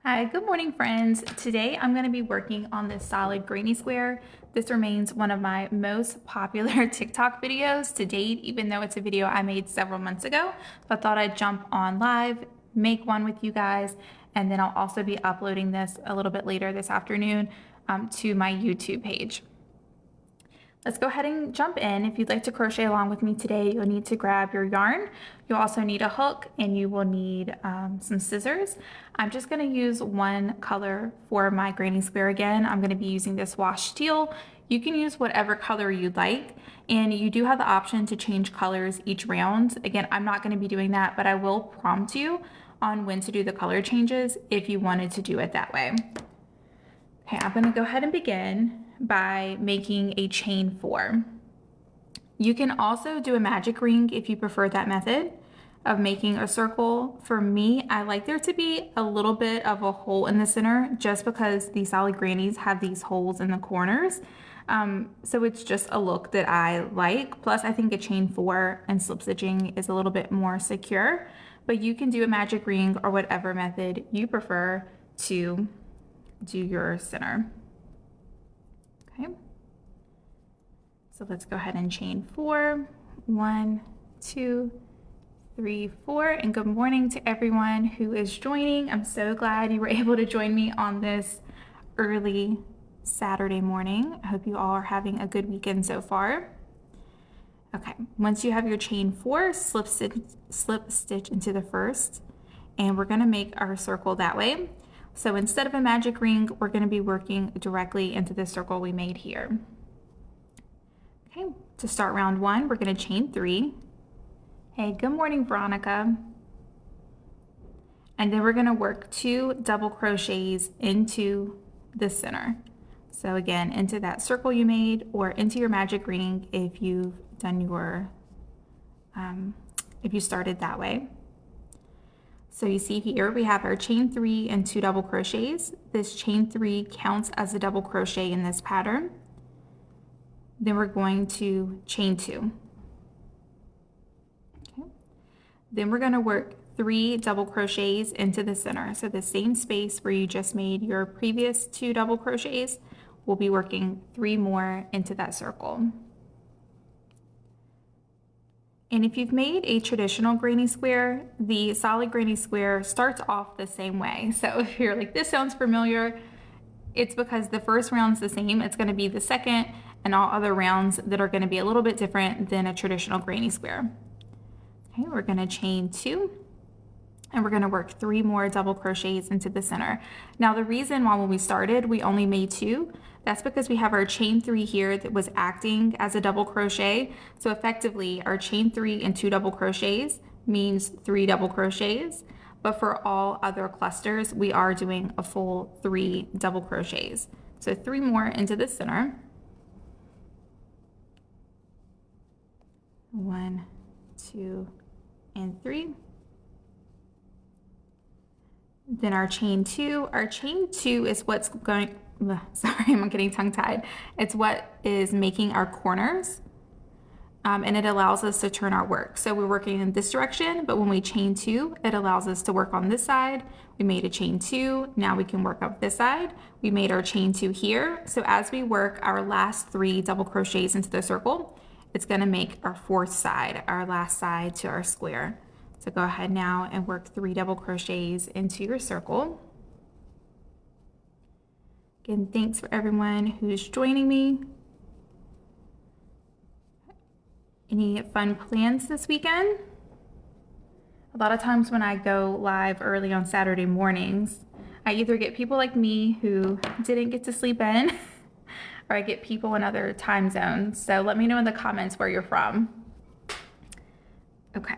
Hi, good morning friends. Today I'm going to be working on this solid granny square. This remains one of my most popular TikTok videos to date, even though it's a video I made several months ago. But I thought I'd jump on live, make one with you guys, and then I'll also be uploading this a little bit later this afternoon to my YouTube page. Let's go ahead and jump in. If you'd like to crochet along with me today, you'll need to grab your yarn. You'll also need a hook and you will need some scissors. I'm just gonna use one color for my granny square again. I'm gonna be using this wash teal. You can use whatever color you'd like, and you do have the option to change colors each round. Again, I'm not gonna be doing that, but I will prompt you on when to do the color changes if you wanted to do it that way. Okay, I'm gonna go ahead and begin by making a chain 4. You can also do a magic ring if you prefer that method of making a circle. For me, I like there to be a little bit of a hole in the center just because the solid grannies have these holes in the corners. So it's just a look that I like. Plus, I think a chain 4 and slip stitching is a little bit more secure, but you can do a magic ring or whatever method you prefer to do your center. Okay, so let's go ahead and chain 4. 1, 2, 3, 4, and good morning to everyone who is joining. I'm so glad you were able to join me on this early Saturday morning. I hope you all are having a good weekend so far. Okay, once you have your chain 4, slip stitch into the first, and we're going to make our circle that way. So instead of a magic ring, we're going to be working directly into the circle we made here. Okay, to start round 1, we're going to chain 3. Hey, good morning, Veronica. And then we're going to work 2 double crochets into the center. So again, into that circle you made, or into your magic ring if you've done your, if you started that way. So you see here we have our chain 3 and 2 double crochets. This chain 3 counts as a double crochet in this pattern. Then we're going to chain 2. Okay. Then we're going to work 3 double crochets into the center. So the same space where you just made your previous 2 double crochets, we'll be working 3 more into that circle. And if you've made a traditional granny square, the solid granny square starts off the same way. So if you're like, this sounds familiar, it's because the first round's the same. It's going to be the second and all other rounds that are going to be a little bit different than a traditional granny square. Okay, we're going to chain 2. And we're going to work 3 more double crochets into the center. Now the reason why when we started we only made 2, that's because we have our chain 3 here that was acting as a double crochet. So effectively our chain 3 and 2 double crochets means 3 double crochets, but for all other clusters we are doing a full 3 double crochets. So 3 more into the center. 1, 2, and 3. Then our chain 2 is what's going, sorry, I'm getting tongue-tied. It's what is making our corners, and it allows us to turn our work. So we're working in this direction, but when we chain 2, it allows us to work on this side. We made a chain 2, now we can work up this side. We made our chain 2 here. So as we work our last 3 double crochets into the circle, it's gonna make our 4th side, our last side to our square. So go ahead now and work 3 double crochets into your circle. Again, thanks for everyone who's joining me. Any fun plans this weekend? A lot of times when I go live early on Saturday mornings, I either get people like me who didn't get to sleep in, or I get people in other time zones. So let me know in the comments where you're from. Okay.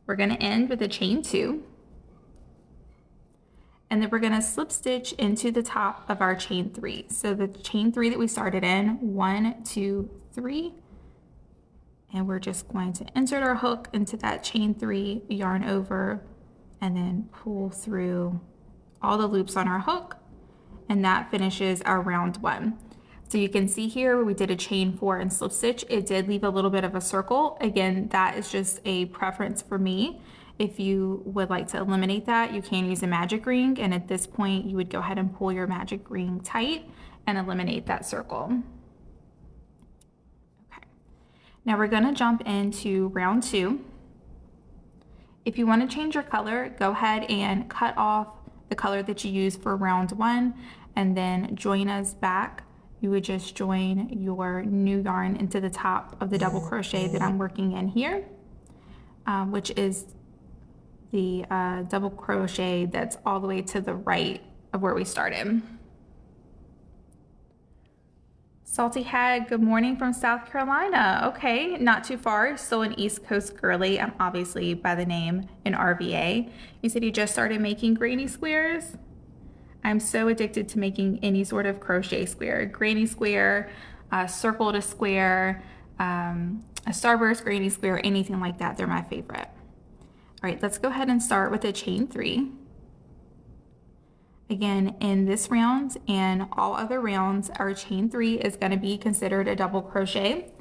We're going to end with a chain 2, and then we're going to slip stitch into the top of our chain 3. So the chain 3 that we started in, 1, 2, 3, and we're just going to insert our hook into that chain 3, yarn over, and then pull through all the loops on our hook, and that finishes our round 1. So you can see here we did a chain 4 and slip stitch. It did leave a little bit of a circle. Again, that is just a preference for me. If you would like to eliminate that, you can use a magic ring, and at this point you would go ahead and pull your magic ring tight and eliminate that circle. Okay. Now we're going to jump into round 2. If you want to change your color, go ahead and cut off the color that you used for round 1 and then join us back. You would just join your new yarn into the top of the double crochet that I'm working in here, which is the double crochet that's all the way to the right of where we started. Salty Hag, good morning from South Carolina. Okay, not too far, still an East Coast girly. I'm obviously by the name in RVA. You said you just started making granny squares? I'm so addicted to making any sort of crochet square. Granny square, circle to square, a starburst granny square, anything like that. They're my favorite. All right, let's go ahead and start with a chain 3. Again, in this round and all other rounds, our chain 3 is going to be considered a double crochet.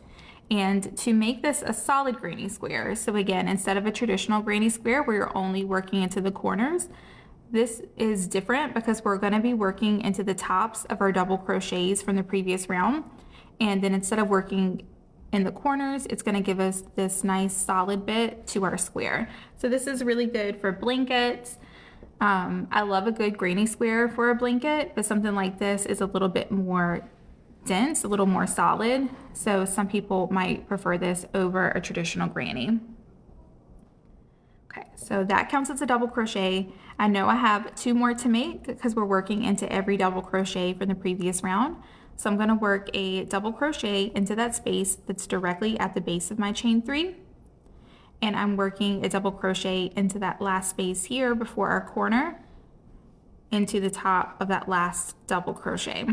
And to make this a solid granny square, so again, instead of a traditional granny square where you're only working into the corners, this is different because we're going to be working into the tops of our double crochets from the previous round. And then instead of working in the corners, it's going to give us this nice solid bit to our square. So this is really good for blankets. I love a good granny square for a blanket, but something like this is a little bit more dense, a little more solid. So some people might prefer this over a traditional granny. Okay, so that counts as a double crochet. I know I have 2 more to make because we're working into every double crochet from the previous round. So I'm going to work a double crochet into that space that's directly at the base of my chain 3. And I'm working a double crochet into that last space here before our corner into the top of that last double crochet.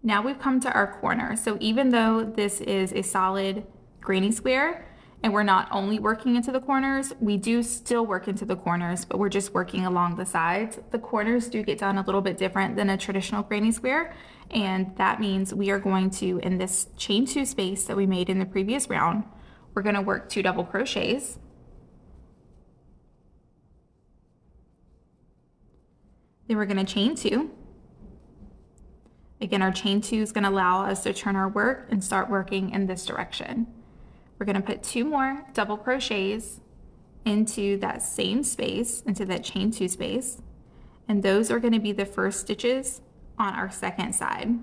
Now we've come to our corner. So even though this is a solid granny square and we're not only working into the corners, we do still work into the corners, but we're just working along the sides. The corners do get done a little bit different than a traditional granny square, and that means we are going to, in this chain 2 space that we made in the previous round, we're going to work 2 double crochets. Then we're going to chain 2. Again, our chain 2 is going to allow us to turn our work and start working in this direction. We're going to put 2 more double crochets into that same space, into that chain 2 space, and those are going to be the first stitches on our second side.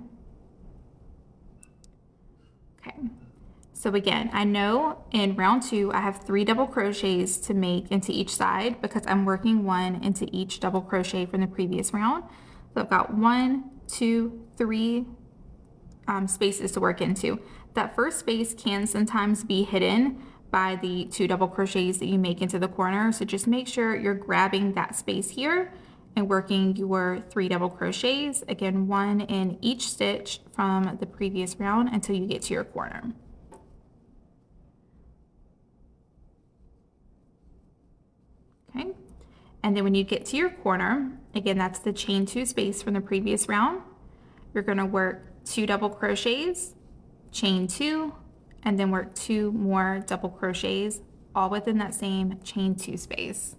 Okay. So again, I know in round 2, I have 3 double crochets to make into each side because I'm working 1 into each double crochet from the previous round. So I've got 1, 2, 3 spaces to work into. That first space can sometimes be hidden by the 2 double crochets that you make into the corner. So just make sure you're grabbing that space here and working your 3 double crochets. Again, 1 in each stitch from the previous round until you get to your corner. Okay, and then when you get to your corner, again, that's the chain 2 space from the previous round. You're going to work 2 double crochets, chain 2, and then work 2 more double crochets, all within that same chain 2 space.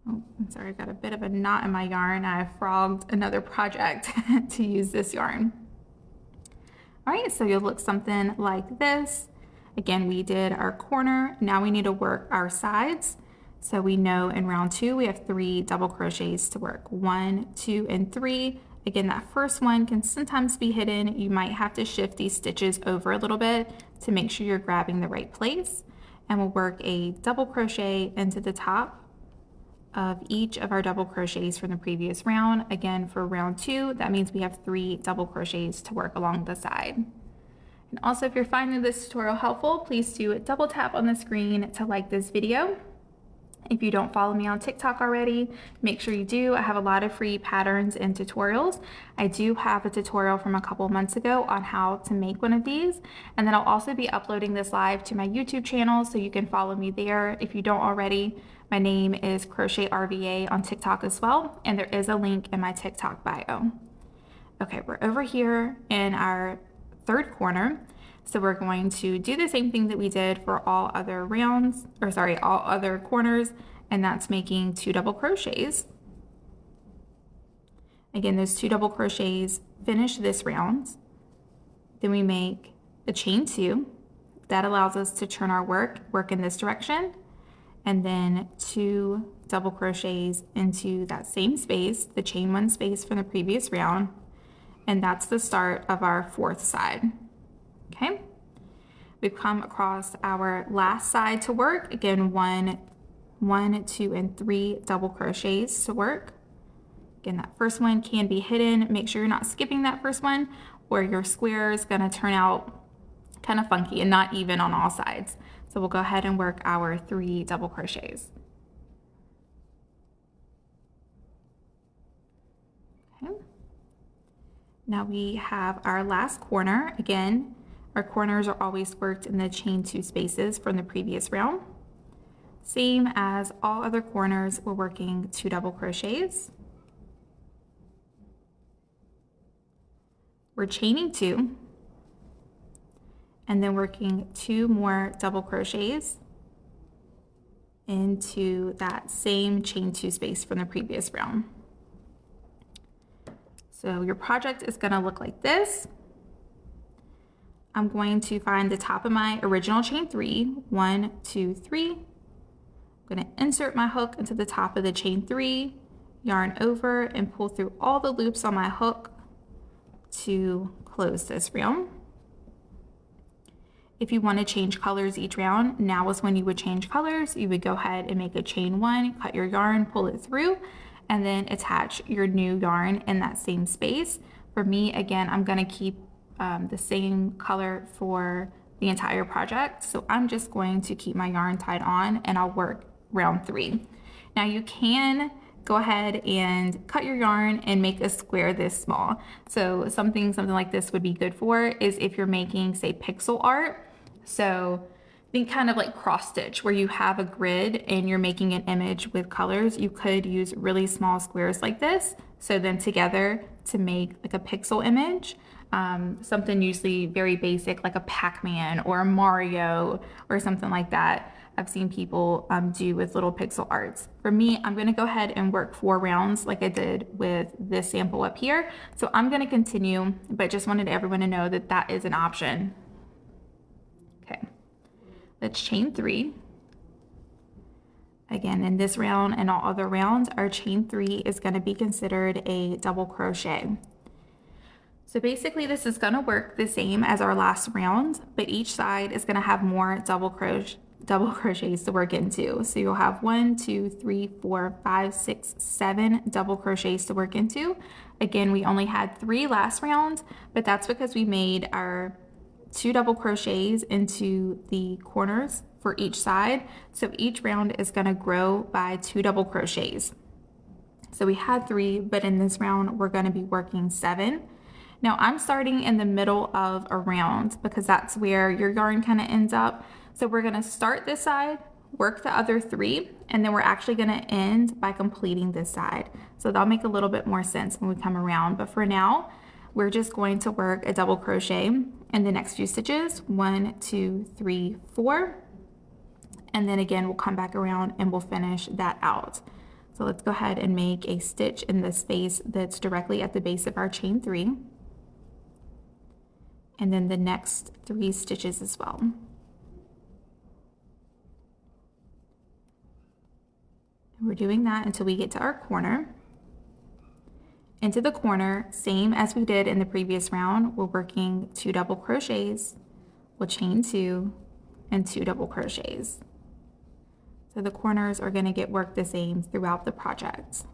Oh, I'm sorry, I got a bit of a knot in my yarn. I frogged another project to use this yarn. All right, so you'll look something like this. Again, we did our corner. Now we need to work our sides. So we know in round 2, we have 3 double crochets to work. 1, 2, and 3. Again, that first one can sometimes be hidden. You might have to shift these stitches over a little bit to make sure you're grabbing the right place. And we'll work a double crochet into the top of each of our double crochets from the previous round. Again, for round 2, that means we have 3 double crochets to work along the side. And also, if you're finding this tutorial helpful, please do double tap on the screen to like this video. If you don't follow me on TikTok already, make sure you do. I have a lot of free patterns and tutorials. I do have a tutorial from a couple months ago on how to make one of these. And then I'll also be uploading this live to my YouTube channel, so you can follow me there if you don't already. My name is Crochet RVA on TikTok as well, and there is a link in my TikTok bio. Okay, we're over here in our third corner. So we're going to do the same thing that we did for all other rounds, or sorry, all other corners, and that's making 2 double crochets. Again, those 2 double crochets finish this round. Then we make a chain 2. That allows us to turn our work in this direction, and then 2 double crochets into that same space, the chain 1 space from the previous round, and that's the start of our 4th side. Okay, we've come across our last side to work. Again, 1, 2, and 3 double crochets to work. Again, that first one can be hidden. Make sure you're not skipping that first one, or your square is going to turn out kind of funky and not even on all sides. So we'll go ahead and work our 3 double crochets. Okay. Now we have our last corner. Again, our corners are always worked in the chain 2 spaces from the previous round. Same as all other corners, we're working 2 double crochets. We're chaining 2, and then working 2 more double crochets into that same chain 2 space from the previous round. So your project is going to look like this. I'm going to find the top of my original chain 3, 1, 2, 3. I'm going to insert my hook into the top of the chain 3, yarn over, and pull through all the loops on my hook to close this round. If you want to change colors each round, now is when you would change colors. You would go ahead and make a chain 1, cut your yarn, pull it through, and then attach your new yarn in that same space. For me, again, I'm going to keep the same color for the entire project. So I'm just going to keep my yarn tied on, and I'll work round 3. Now you can go ahead and cut your yarn and make a square this small. So something like this would be good for is if you're making, say, pixel art. So think kind of like cross stitch, where you have a grid and you're making an image with colors. You could use really small squares like this, so then together to make like a pixel image. Something usually very basic like a Pac-Man or a Mario or something like that. I've seen people do with little pixel arts. For me, I'm going to go ahead and work 4 rounds like I did with this sample up here. So I'm going to continue, but just wanted everyone to know that that is an option. Okay, let's chain 3. Again, in this round and all other rounds, our chain 3 is going to be considered a double crochet. So basically this is going to work the same as our last round, but each side is going to have more double crochets to work into. So you'll have 1, 2, 3, 4, 5, 6, 7 double crochets to work into. Again, we only had 3 last round, but that's because we made our 2 double crochets into the corners for each side. So each round is going to grow by 2 double crochets. So we had 3, but in this round we're going to be working 7. Now I'm starting in the middle of a round because that's where your yarn kind of ends up. So we're going to start this side, work the other 3, and then we're actually going to end by completing this side. So that'll make a little bit more sense when we come around. But for now, we're just going to work a double crochet in the next few stitches, 1, 2, 3, 4. And then again, we'll come back around and we'll finish that out. So let's go ahead and make a stitch in the space that's directly at the base of our chain 3. And then the next 3 stitches as well. And we're doing that until we get to our corner. Into the corner, same as we did in the previous round, we're working 2 double crochets, we'll chain 2, and 2 double crochets. So the corners are going to get worked the same throughout the project.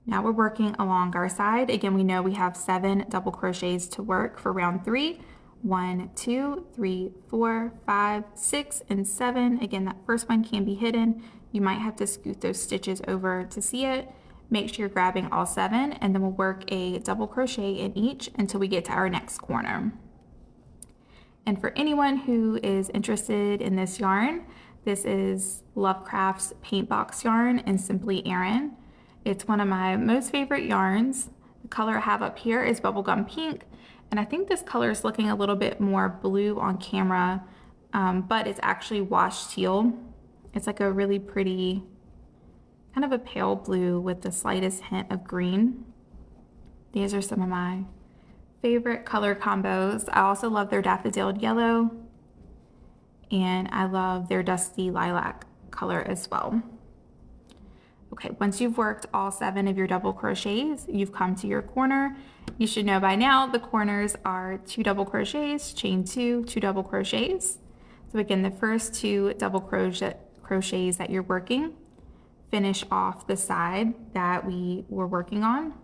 Now we're working along our side. Again, we know we have 7 double crochets to work for round 3. 1, 2, 3, 4, 5, 6, and 7. Again, that first one can be hidden. You might have to scoot those stitches over to see it. Make sure you're grabbing all 7, and then we'll work a double crochet in each until we get to our next corner. And for anyone who is interested in this yarn, this is Lovecraft's Paint Box yarn in Simply Erin. It's one of my most favorite yarns. The color I have up here is bubblegum pink, and I think this color is looking a little bit more blue on camera, but it's actually washed teal. It's like a really pretty, kind of a pale blue with the slightest hint of green. These are some of my favorite color combos. I also love their daffodil yellow, and I love their dusty lilac color as well. Okay, once you've worked all 7 of your double crochets, you've come to your corner. You should know by now the corners are 2 double crochets, chain 2, 2 double crochets. So again, the first 2 double crochets that you're working finish off the side that we were working on.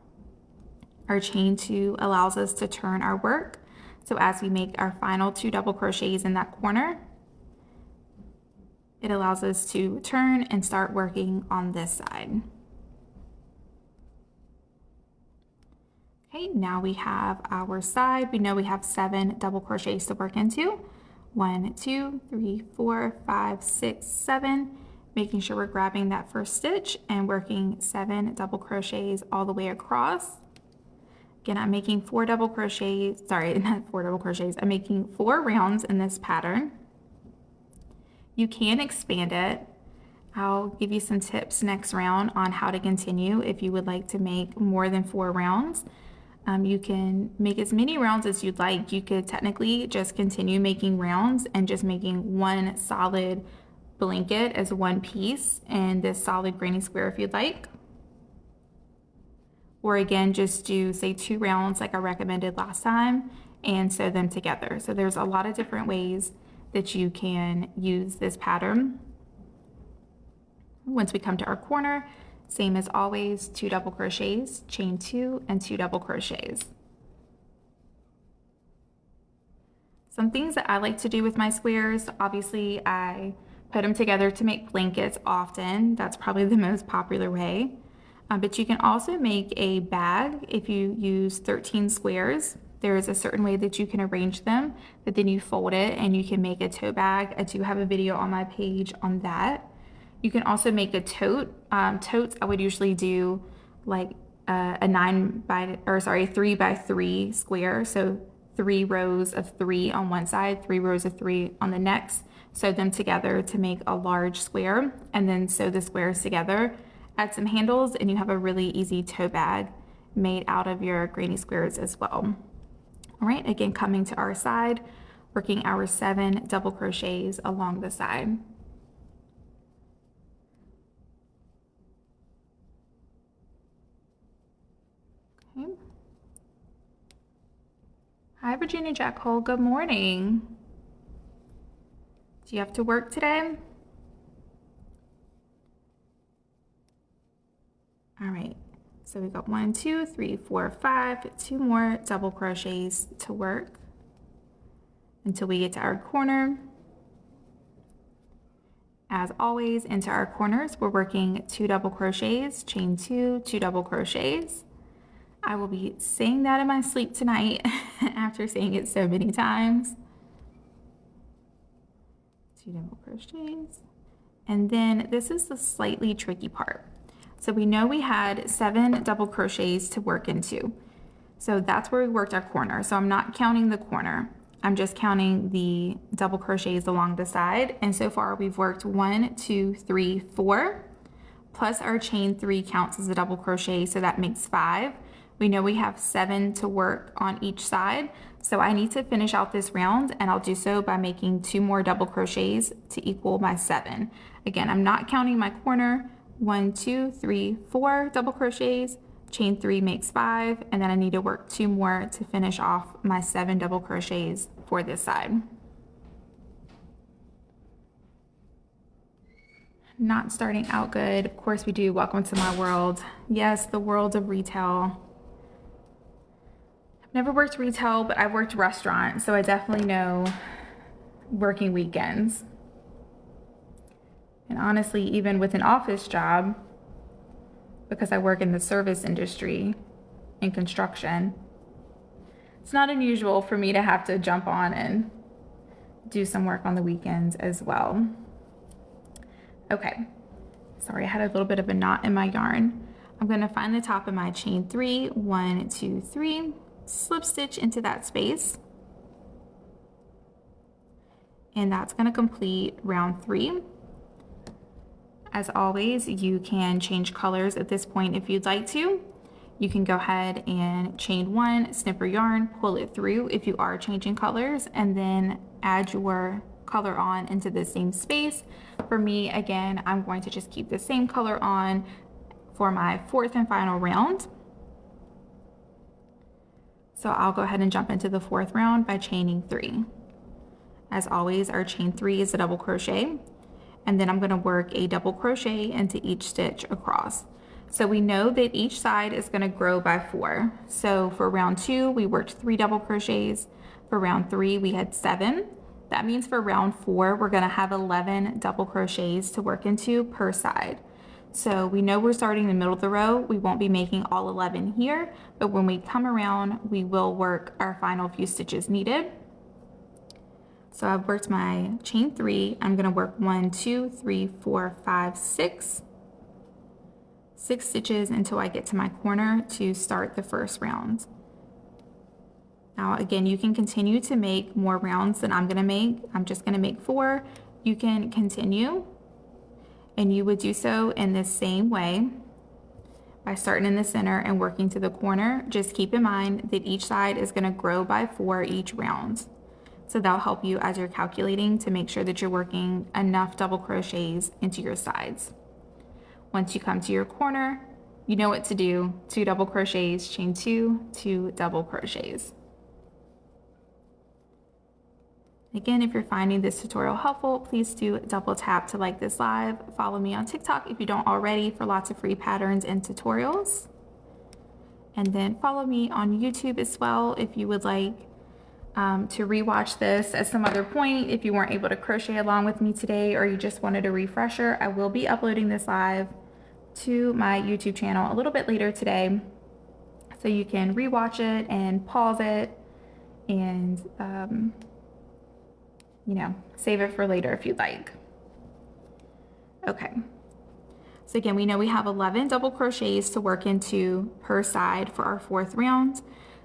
Our chain 2 allows us to turn our work. So as we make our final 2 double crochets in that corner, it allows us to turn and start working on this side. Okay, now we have our side. We know we have 7 double crochets to work into. 1, 2, 3, 4, 5, 6, 7. Making sure we're grabbing that first stitch and working 7 double crochets all the way across. Again, I'm making 4 double crochets, sorry, not 4 double crochets. I'm making 4 rounds in this pattern. You can expand it. I'll give you some tips next round on how to continue if you would like to make more than 4 rounds. You can make as many rounds as you'd like. You could technically just continue making rounds and just making one solid blanket as one piece in this solid granny square if you'd like. Or again, just do say 2 rounds like I recommended last time and sew them together. So there's a lot of different ways that you can use this pattern. Once we come to our corner, same as always, 2 double crochets, chain 2, and 2 double crochets. Some things that I like to do with my squares, obviously I put them together to make blankets often. That's probably the most popular way. But you can also make a bag if you use 13 squares. There is a certain way that you can arrange them, but then you fold it and you can make a tote bag. I do have a video on my page on that. You can also make a tote. Totes I would usually do like a 3 by 3 square. So 3 rows of 3 on one side, 3 rows of 3 on the next. Sew them together to make a large square, and then sew the squares together. Add some handles and you have a really easy tote bag made out of your granny squares as well. All right, again, coming to our side, working our 7 double crochets along the side. Okay. Hi, Virginia Jack Hole, good morning. Do you have to work today? All right, so we got 1, 2, 3, 4, 5, 2 more double crochets to work until we get to our corner. As always, into our corners, we're working 2 double crochets, chain 2, 2 double crochets. I will be saying that in my sleep tonight after saying it so many times. 2 double crochets. And then this is the slightly tricky part. So we know we had 7 double crochets to work into. So that's where we worked our corner. So I'm not counting the corner. I'm just counting the double crochets along the side. And so far we've worked 1, 2, 3, 4, plus our chain 3 counts as a double crochet. So that makes 5. We know we have 7 to work on each side. So I need to finish out this round, and I'll do so by making 2 more double crochets to equal my 7. Again, I'm not counting my corner. 1, 2, 3, 4 double crochets, chain 3 makes 5, and then I need to work 2 more to finish off my 7 double crochets for this side. Not starting out good. Of course we do. Welcome to my world. Yes, the world of retail. I've never worked retail, but I've worked restaurant, so I definitely know working weekends. And honestly, even with an office job, because I work in the service industry in construction. It's not unusual for me to have to jump on and do some work on the weekends as well. Okay, sorry, I had a little bit of a knot in my yarn. I'm gonna find the top of my chain 3, 1, 2, 3, slip stitch into that space. And that's gonna complete round 3. As always, you can change colors at this point if you'd like to. You can go ahead and chain 1, snip your yarn, pull it through if you are changing colors, and then add your color on into the same space. For me, again, I'm going to just keep the same color on for my 4th and final round. So I'll go ahead and jump into the 4th round by chaining 3. As always, our chain 3 is a double crochet, and then I'm going to work a double crochet into each stitch across. So we know that each side is going to grow by 4. So for round 2, we worked 3 double crochets. For round 3, we had 7. That means for round 4, we're going to have 11 double crochets to work into per side. So we know we're starting in the middle of the row. We won't be making all 11 here, but when we come around, we will work our final few stitches needed. So I've worked my chain 3. I'm going to work 1, 2, 3, 4, 5, 6 stitches until I get to my corner to start the first round. Now again, you can continue to make more rounds than I'm going to make. I'm just going to make 4. You can continue, and you would do so in this same way by starting in the center and working to the corner. Just keep in mind that each side is going to grow by 4 each round. So that'll help you as you're calculating to make sure that you're working enough double crochets into your sides. Once you come to your corner, you know what to do. 2 double crochets, chain 2, 2 double crochets. Again, if you're finding this tutorial helpful, please do double tap to like this live. Follow me on TikTok if you don't already for lots of free patterns and tutorials. And then follow me on YouTube as well if you would like to rewatch this at some other point. If you weren't able to crochet along with me today or you just wanted a refresher, I will be uploading this live to my YouTube channel a little bit later today, so you can rewatch it and pause it and you know, save it for later if you'd like. Okay, so again, we know we have 11 double crochets to work into per side for our 4th round.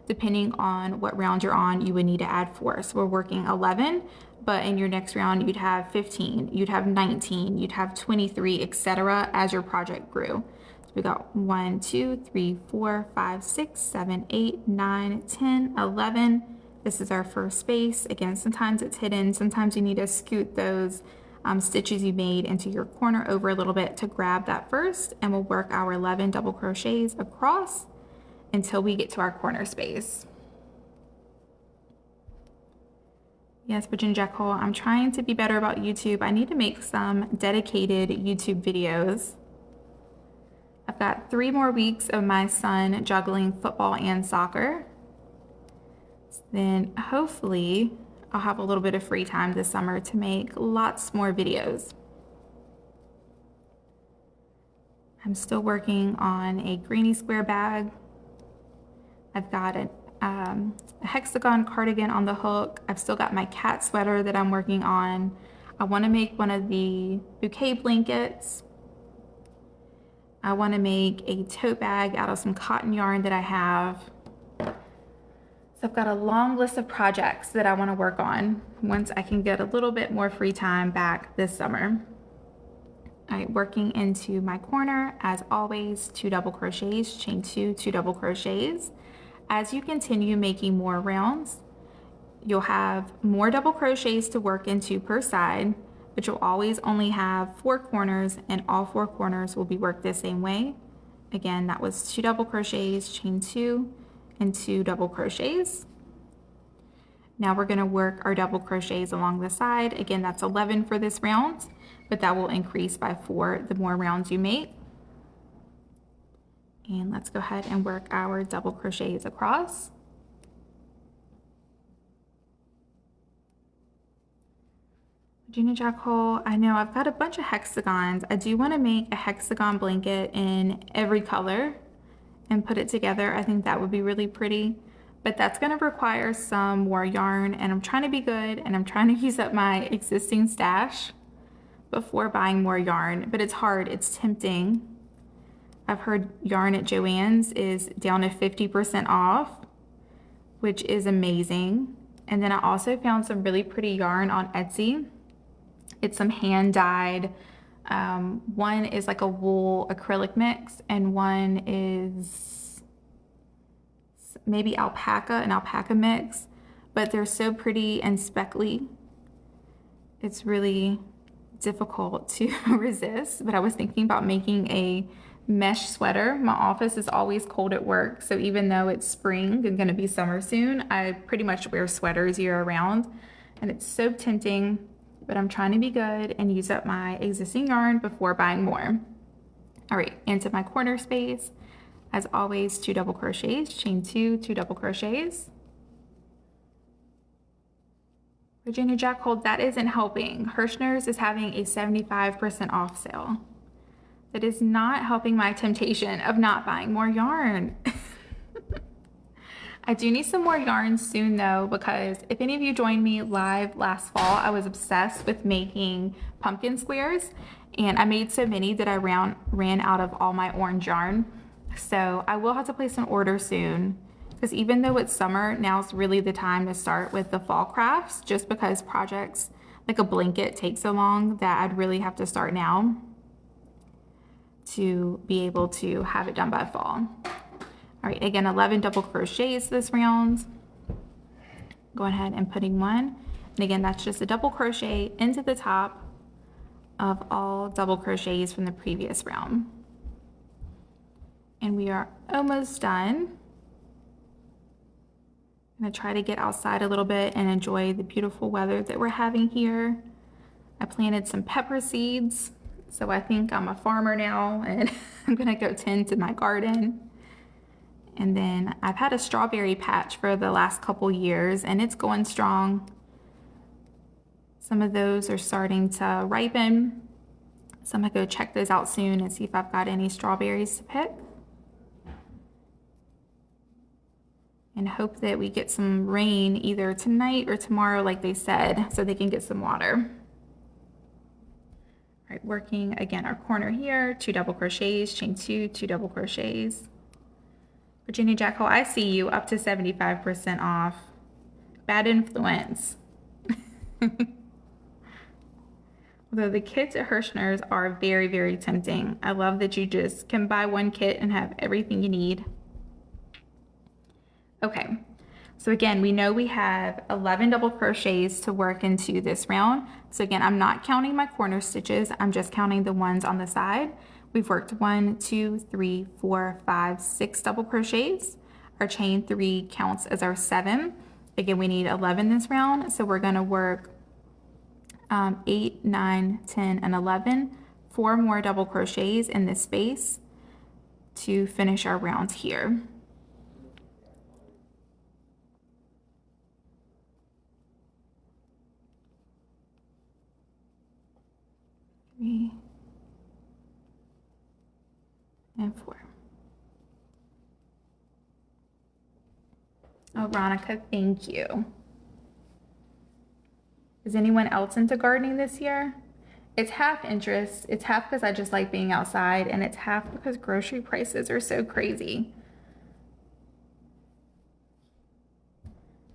Depending on what round you're on, you would need to add 4. So we're working 11, but in your next round, you'd have 15, you'd have 19, you'd have 23, etc. as your project grew. So we got 1, 2, 3, 4, 5, 6, 7, 8, 9, 10, 11. This is our first space. Again, sometimes it's hidden. Sometimes you need to scoot those stitches you made into your corner over a little bit to grab that first, and we'll work our 11 double crochets across until we get to our corner space. Yes, Virginia Jack Hole, I'm trying to be better about YouTube. I need to make some dedicated YouTube videos. I've got 3 more weeks of my son juggling football and soccer. Then hopefully I'll have a little bit of free time this summer to make lots more videos. I'm still working on a granny square bag. I've got a hexagon cardigan on the hook. I've still got my cat sweater that I'm working on. I want to make one of the bouquet blankets. I want to make a tote bag out of some cotton yarn that I have. So I've got a long list of projects that I want to work on once I can get a little bit more free time back this summer. All right, working into my corner, as always, 2 double crochets, chain 2, 2 double crochets. As you continue making more rounds, you'll have more double crochets to work into per side, but you'll always only have 4 corners, and all 4 corners will be worked the same way. Again, that was 2 double crochets, chain 2, and 2 double crochets. Now we're going to work our double crochets along the side. Again, that's 11 for this round, but that will increase by 4 the more rounds you make. And let's go ahead and work our double crochets across. Virginia Jackal, I know I've got a bunch of hexagons. I do want to make a hexagon blanket in every color and put it together. I think that would be really pretty, but that's going to require some more yarn, and I'm trying to be good and I'm trying to use up my existing stash before buying more yarn, but it's hard, it's tempting. I've heard yarn at Joann's is down to 50% off, which is amazing. And then I also found some really pretty yarn on Etsy. It's some hand dyed. One is like a wool acrylic mix, and one is maybe alpaca, an alpaca mix, but they're so pretty and speckly. It's really difficult to resist, but I was thinking about making a mesh sweater. My office is always cold at work, so even though it's spring and gonna be summer soon, I pretty much wear sweaters year round, and it's so tempting, but I'm trying to be good and use up my existing yarn before buying more. All right, into my corner space. As always, 2 double crochets, chain 2, 2 double crochets. Virginia Jackal, that isn't helping. Hirschner's is having a 75% off sale. That is not helping my temptation of not buying more yarn. I do need some more yarn soon though, because if any of you joined me live last fall, I was obsessed with making pumpkin squares, and I made so many that I ran out of all my orange yarn. So I will have to place an order soon, because even though it's summer, now's really the time to start with the fall crafts, just because projects like a blanket take so long that I'd really have to start now to be able to have it done by fall. All right, again, 11 double crochets this round. Go ahead and putting one. And again, that's just a double crochet into the top of all double crochets from the previous round. And we are almost done. I'm gonna try to get outside a little bit and enjoy the beautiful weather that we're having here. I planted some pepper seeds, so I think I'm a farmer now, and I'm gonna go tend to my garden. And then I've had a strawberry patch for the last couple years, and it's going strong. Some of those are starting to ripen, so I'm gonna go check those out soon and see if I've got any strawberries to pick. And hope that we get some rain either tonight or tomorrow like they said, so they can get some water. All right, working again our corner here, 2 double crochets, chain 2, 2 double crochets. Virginia Jackal, I see you, up to 75% off. Bad influence. Although the kits at Hirschner's are very, very tempting. I love that you just can buy one kit and have everything you need. Okay, so again, we know we have 11 double crochets to work into this round. So again, I'm not counting my corner stitches, I'm just counting the ones on the side. We've worked 1, 2, 3, 4, 5, 6 double crochets. Our chain 3 counts as our 7. Again, we need 11 this round, so we're gonna work 8, 9, 10, and 11. 4 more double crochets in this space to finish our round here. Three and 4. Oh, Veronica, thank you. Is anyone else into gardening this year? It's half interest, it's half because I just like being outside, and it's half because grocery prices are so crazy.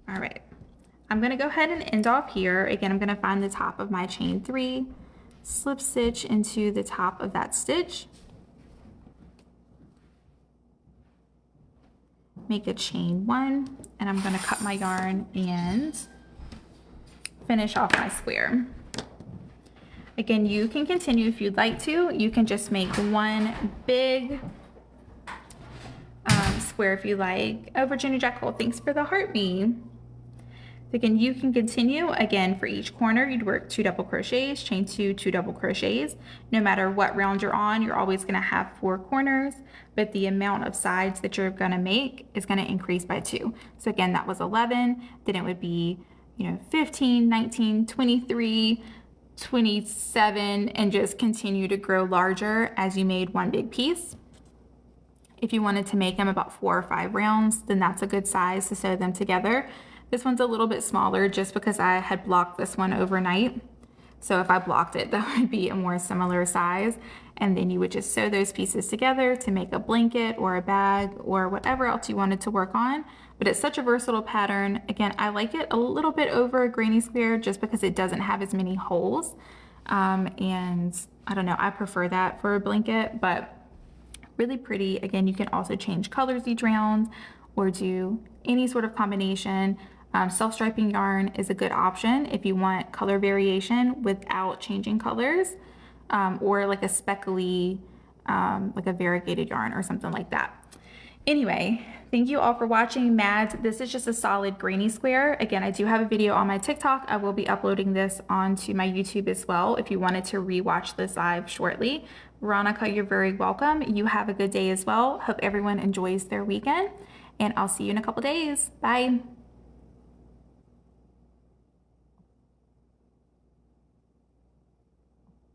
All right, I'm gonna go ahead and end off here. Again, I'm gonna find the top of my chain 3, slip stitch into the top of that stitch, make a chain 1, and I'm gonna cut my yarn and finish off my square. Again, you can continue if you'd like to. You can just make one big square if you like. Oh, Virginia Jackal, thanks for the heart me. Again, you can continue. Again, for each corner, you'd work 2 double crochets, chain 2, 2 double crochets. No matter what round you're on, you're always gonna have 4 corners, but the amount of sides that you're gonna make is gonna increase by 2. So again, that was 11, then it would be 15, 19, 23, 27 and just continue to grow larger as you made one big piece. If you wanted to make them about 4 or 5 rounds, then that's a good size to sew them together. This one's a little bit smaller just because I had blocked this one overnight. So if I blocked it, that would be a more similar size. And then you would just sew those pieces together to make a blanket or a bag or whatever else you wanted to work on. But it's such a versatile pattern. Again, I like it a little bit over a granny square just because it doesn't have as many holes. And I don't know, I prefer that for a blanket, but really pretty. Again, you can also change colors each round or do any sort of combination. Self-striping yarn is a good option if you want color variation without changing colors, or like a speckly, like a variegated yarn or something like that. Anyway, thank you all for watching. Mads, this is just a solid granny square. Again, I do have a video on my TikTok. I will be uploading this onto my YouTube as well if you wanted to rewatch this live shortly. Veronica, you're very welcome. You have a good day as well. Hope everyone enjoys their weekend, and I'll see you in a couple days. Bye.